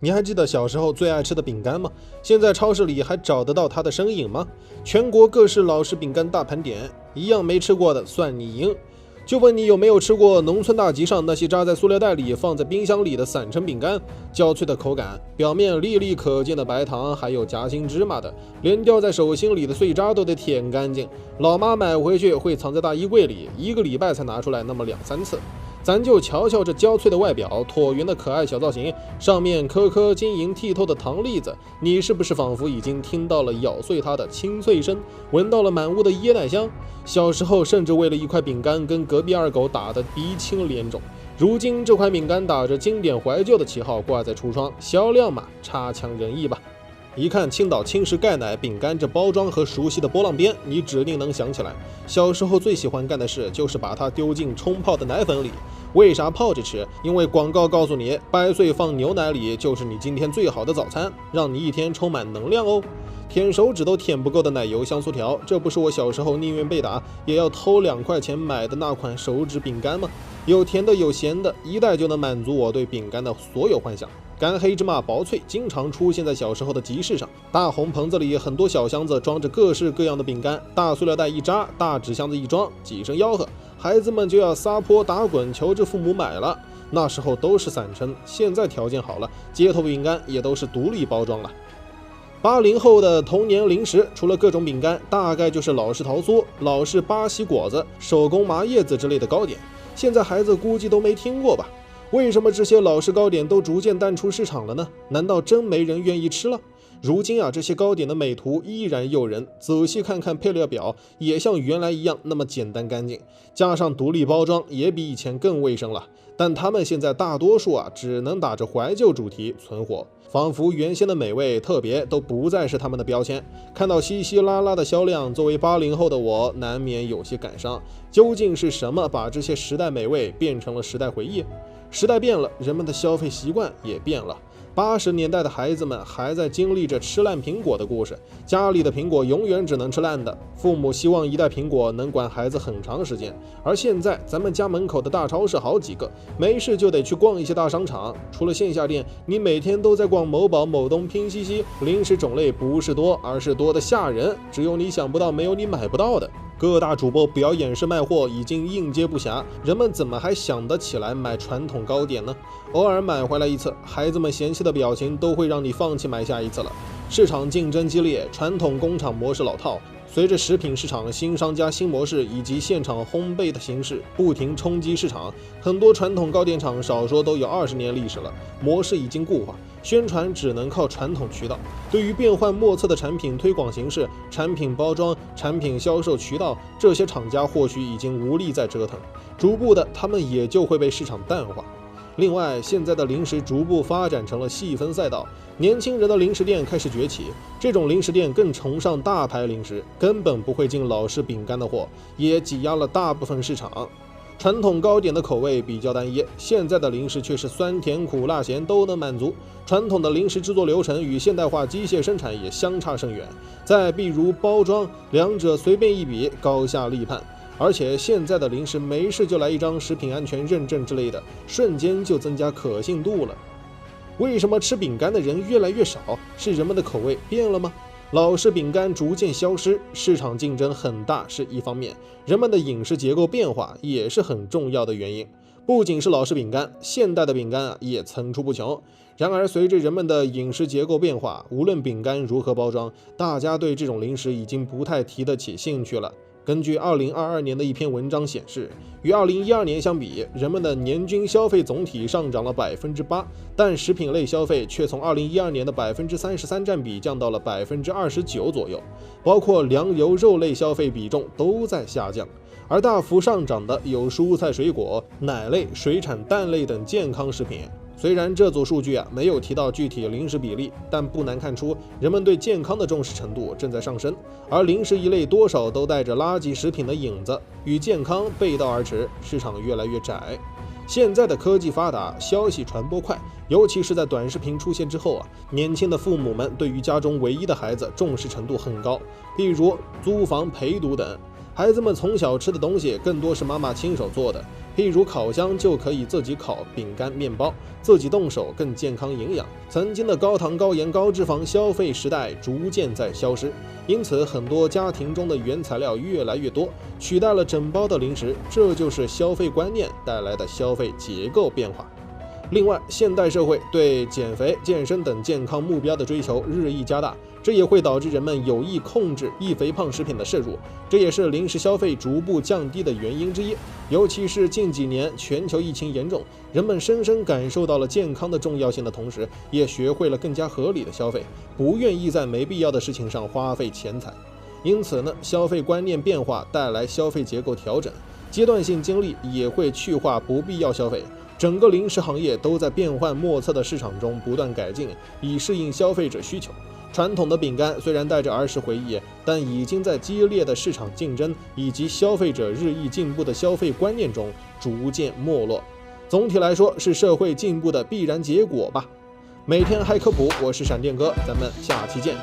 你还记得小时候最爱吃的饼干吗？现在超市里还找得到它的身影吗？全国各式老式饼干大盘点，一样没吃过的算你赢。就问你有没有吃过农村大集上那些扎在塑料袋里放在冰箱里的散成饼干，焦脆的口感，表面粒粒可见的白糖，还有夹心芝麻的，连掉在手心里的碎渣都得舔干净。老妈买回去会藏在大衣柜里，一个礼拜才拿出来那么2-3次。咱就瞧瞧这焦脆的外表，椭圆的可爱小造型，上面颗颗晶莹剔透的糖粒子，你是不是仿佛已经听到了咬碎它的清脆声，闻到了满屋的椰奶香？小时候甚至为了一块饼干跟隔壁二狗打得鼻青脸肿，如今这块饼干打着经典怀旧的旗号挂在橱窗，销量嘛差强人意吧。一看青岛轻食钙奶饼干这包装和熟悉的波浪边，你指定能想起来，小时候最喜欢干的事就是把它丢进冲泡的奶粉里。为啥泡着吃？因为广告告诉你，掰碎放牛奶里就是你今天最好的早餐，让你一天充满能量哦。舔手指都舔不够的奶油香酥条，这不是我小时候宁愿被打也要偷2块钱买的那款手指饼干吗？有甜的有咸的，一袋就能满足我对饼干的所有幻想。干黑芝麻薄脆经常出现在小时候的集市上，大红棚子里很多小箱子装着各式各样的饼干，大塑料袋一扎，大纸箱子一装，几声吆喝，孩子们就要撒泼打滚求着父母买了。那时候都是散称，现在条件好了，街头饼干也都是独立包装了。80后的童年零食，除了各种饼干，大概就是老式桃酥、老式巴西果子、手工麻叶子之类的糕点。现在孩子估计都没听过吧？为什么这些老式糕点都逐渐淡出市场了呢？难道真没人愿意吃了？如今这些糕点的美图依然诱人，仔细看看配料表，也像原来一样那么简单干净，加上独立包装，也比以前更卫生了。但他们现在大多数只能打着怀旧主题存活，仿佛原先的美味特别都不再是他们的标签。看到稀稀拉拉的销量，作为80后的我难免有些感伤。究竟是什么把这些时代美味变成了时代回忆？时代变了，人们的消费习惯也变了。80年代的孩子们还在经历着吃烂苹果的故事，家里的苹果永远只能吃烂的，父母希望一袋苹果能管孩子很长时间。而现在咱们家门口的大超市好几个，没事就得去逛一些大商场，除了线下店，你每天都在逛某宝、某东、拼夕夕，零食种类不是多，而是多的吓人，只有你想不到，没有你买不到的。各大主播表演式卖货已经应接不暇，人们怎么还想得起来买传统糕点呢？偶尔买回来一次，孩子们嫌弃的表情都会让你放弃买下一次了。市场竞争激烈，传统工厂模式老套，随着食品市场新商家新模式以及现场烘焙的形式不停冲击市场，很多传统糕点厂少说都有20年历史了，模式已经固化，宣传只能靠传统渠道。对于变幻莫测的产品推广形式、产品包装、产品销售渠道，这些厂家或许已经无力再折腾，逐步的他们也就会被市场淡化。另外，现在的零食逐步发展成了细分赛道，年轻人的零食店开始崛起，这种零食店更崇尚大牌零食，根本不会进老式饼干的货，也挤压了大部分市场。传统糕点的口味比较单一，现在的零食却是酸甜苦辣咸都能满足。传统的零食制作流程与现代化机械生产也相差甚远，再比如包装，两者随便一比，高下立判。而且现在的零食没事就来一张食品安全认证之类的，瞬间就增加可信度了。为什么吃饼干的人越来越少？是人们的口味变了吗？老式饼干逐渐消失，市场竞争很大是一方面，人们的饮食结构变化也是很重要的原因。不仅是老式饼干，现代的饼干也层出不穷。然而随着人们的饮食结构变化，无论饼干如何包装，大家对这种零食已经不太提得起兴趣了。根据2022年的一篇文章显示，与2012年相比，人们的年均消费总体上涨了8%，但食品类消费却从2012年的33%占比降到了29%左右，包括粮油肉类消费比重都在下降。而大幅上涨的有蔬菜水果、奶类、水产蛋类等健康食品。虽然这组数据没有提到具体零食比例，但不难看出人们对健康的重视程度正在上升，而零食一类多少都带着垃圾食品的影子，与健康背道而驰，市场越来越窄。现在的科技发达，消息传播快，尤其是在短视频出现之后年轻的父母们对于家中唯一的孩子重视程度很高，比如租房陪读等。孩子们从小吃的东西更多是妈妈亲手做的，譬如烤箱就可以自己烤饼干、面包，自己动手更健康营养。曾经的高糖、高盐、高脂肪消费时代逐渐在消失，因此很多家庭中的原材料越来越多，取代了整包的零食，这就是消费观念带来的消费结构变化。另外，现代社会对减肥、健身等健康目标的追求日益加大，这也会导致人们有意控制易肥胖食品的摄入，这也是零食消费逐步降低的原因之一。尤其是近几年全球疫情严重，人们深深感受到了健康的重要性的同时，也学会了更加合理的消费，不愿意在没必要的事情上花费钱财。因此呢，消费观念变化带来消费结构调整，阶段性经历也会去化不必要消费。整个零食行业都在变幻莫测的市场中不断改进，以适应消费者需求。传统的饼干虽然带着儿时回忆，但已经在激烈的市场竞争以及消费者日益进步的消费观念中逐渐没落。总体来说，是社会进步的必然结果吧。每天嗨科普，我是闪电哥，咱们下期见。